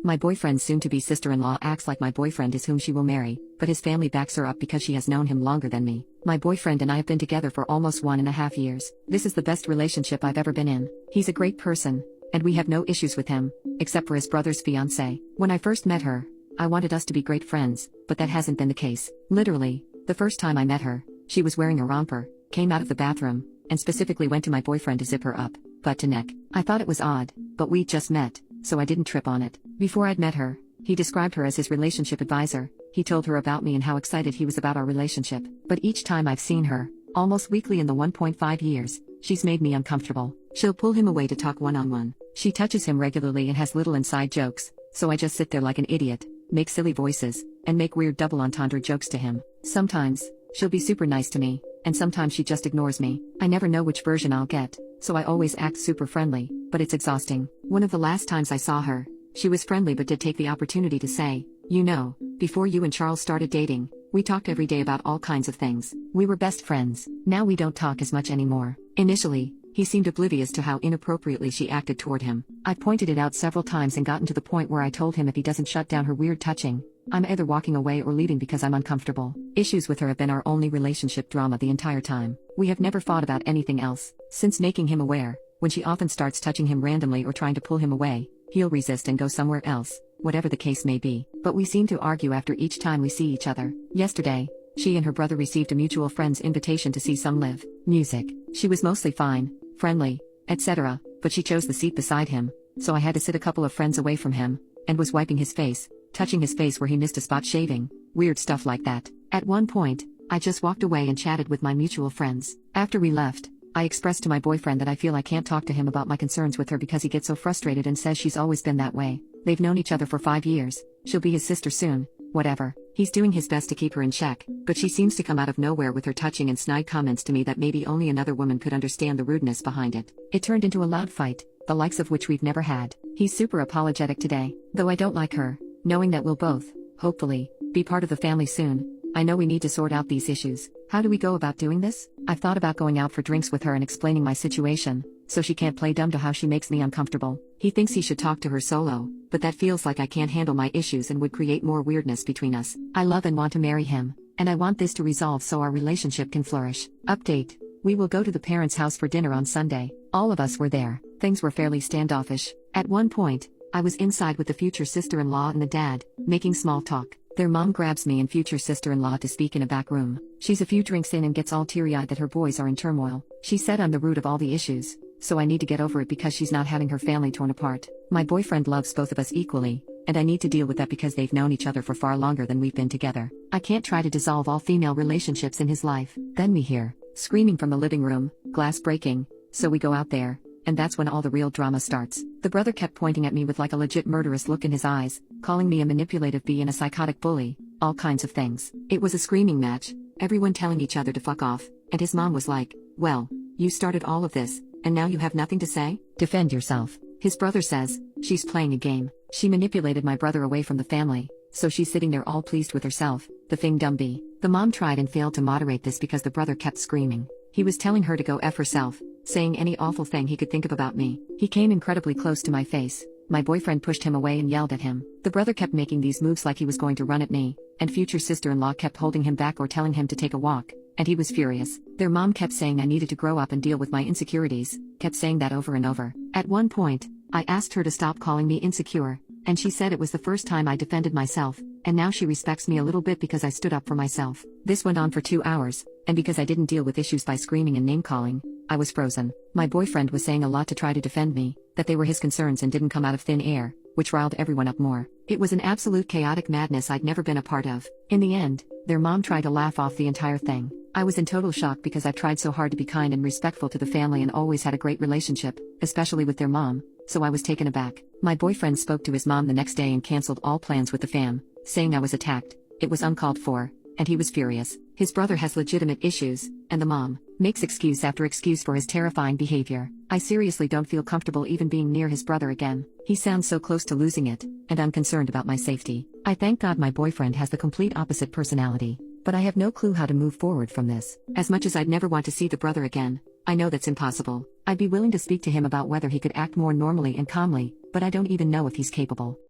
My boyfriend's soon-to-be sister-in-law acts like my boyfriend is whom she will marry, but his family backs her up because she has known him longer than me. My boyfriend and I have been together for almost 1.5 years. This is the best relationship I've ever been in. He's a great person, and we have no issues with him, except for his brother's fiancée. When I first met her, I wanted us to be great friends, but that hasn't been the case. Literally, the first time I met her, she was wearing a romper, came out of the bathroom, and specifically went to my boyfriend to zip her up, butt to neck. I thought it was odd, but we'd just met, so I didn't trip on it. Before I'd met her, he described her as his relationship advisor. He told her about me and how excited he was about our relationship. But each time I've seen her, almost weekly in the 1.5 years, she's made me uncomfortable. She'll pull him away to talk one-on-one. She touches him regularly and has little inside jokes, so I just sit there like an idiot, make silly voices, and make weird double entendre jokes to him. Sometimes, she'll be super nice to me, and sometimes she just ignores me. I never know which version I'll get, so I always act super friendly, but it's exhausting. One of the last times I saw her, she was friendly but did take the opportunity to say, "You know, before you and Charles started dating, we talked every day about all kinds of things. We were best friends. Now we don't talk as much anymore." Initially, he seemed oblivious to how inappropriately she acted toward him. I pointed it out several times and gotten to the point where I told him if he doesn't shut down her weird touching, I'm either walking away or leaving because I'm uncomfortable. Issues with her have been our only relationship drama the entire time. We have never fought about anything else. Since making him aware, when she often starts touching him randomly or trying to pull him away, he'll resist and go somewhere else, whatever the case may be. But we seem to argue after each time we see each other. Yesterday, she and her brother received a mutual friend's invitation to see some live music. She was mostly fine, friendly, etc., but she chose the seat beside him, so I had to sit a couple of friends away from him, and was wiping his face, touching his face where he missed a spot shaving, weird stuff like that. At one point, I just walked away and chatted with my mutual friends. After we left, I expressed to my boyfriend that I feel I can't talk to him about my concerns with her because he gets so frustrated and says she's always been that way. They've known each other for 5 years, she'll be his sister soon, whatever. He's doing his best to keep her in check, but she seems to come out of nowhere with her touching and snide comments to me that maybe only another woman could understand the rudeness behind it. It turned into a loud fight, the likes of which we've never had. He's super apologetic today, though I don't like her, knowing that we'll both, hopefully, be part of the family soon. I know we need to sort out these issues. How do we go about doing this? I've thought about going out for drinks with her and explaining my situation, so she can't play dumb to how she makes me uncomfortable. He thinks he should talk to her solo, but that feels like I can't handle my issues and would create more weirdness between us. I love and want to marry him, and I want this to resolve so our relationship can flourish. Update: we will go to the parents' house for dinner on Sunday. All of us were there. Things were fairly standoffish. At one point, I was inside with the future sister-in-law and the dad, making small talk. Their mom grabs me and future sister-in-law to speak in a back room. She's a few drinks in and gets all teary-eyed that her boys are in turmoil. She said I'm the root of all the issues, so I need to get over it because she's not having her family torn apart. My boyfriend loves both of us equally, and I need to deal with that because they've known each other for far longer than we've been together. I can't try to dissolve all female relationships in his life. Then we hear screaming from the living room, glass breaking, so we go out there, and that's when all the real drama starts. The brother kept pointing at me with like a legit murderous look in his eyes, calling me a manipulative bee and a psychotic bully, all kinds of things. It was a screaming match, everyone telling each other to fuck off, and his mom was like, "Well, you started all of this, and now you have nothing to say? Defend yourself." His brother says, "She's playing a game. She manipulated my brother away from the family, so she's sitting there all pleased with herself, the thing dumb bee." The mom tried and failed to moderate this because the brother kept screaming. He was telling her to go F herself, saying any awful thing he could think of about me. He came incredibly close to my face. My boyfriend pushed him away and yelled at him. The brother kept making these moves like he was going to run at me, and future sister-in-law kept holding him back or telling him to take a walk, and he was furious. Their mom kept saying I needed to grow up and deal with my insecurities, kept saying that over and over. At one point, I asked her to stop calling me insecure, and she said it was the first time I defended myself, and now she respects me a little bit because I stood up for myself. This went on for 2 hours, and because I didn't deal with issues by screaming and name-calling, I was frozen. My boyfriend was saying a lot to try to defend me, that they were his concerns and didn't come out of thin air, which riled everyone up more. It was an absolute chaotic madness I'd never been a part of. In the end, their mom tried to laugh off the entire thing. I was in total shock because I've tried so hard to be kind and respectful to the family and always had a great relationship, especially with their mom, so I was taken aback. My boyfriend spoke to his mom the next day and canceled all plans with the fam, saying I was attacked. It was uncalled for, and he was furious. His brother has legitimate issues, and the mom makes excuse after excuse for his terrifying behavior. I seriously don't feel comfortable even being near his brother again. He sounds so close to losing it, and I'm concerned about my safety. I thank God my boyfriend has the complete opposite personality, but I have no clue how to move forward from this. As much as I'd never want to see the brother again, I know that's impossible. I'd be willing to speak to him about whether he could act more normally and calmly, but I don't even know if he's capable.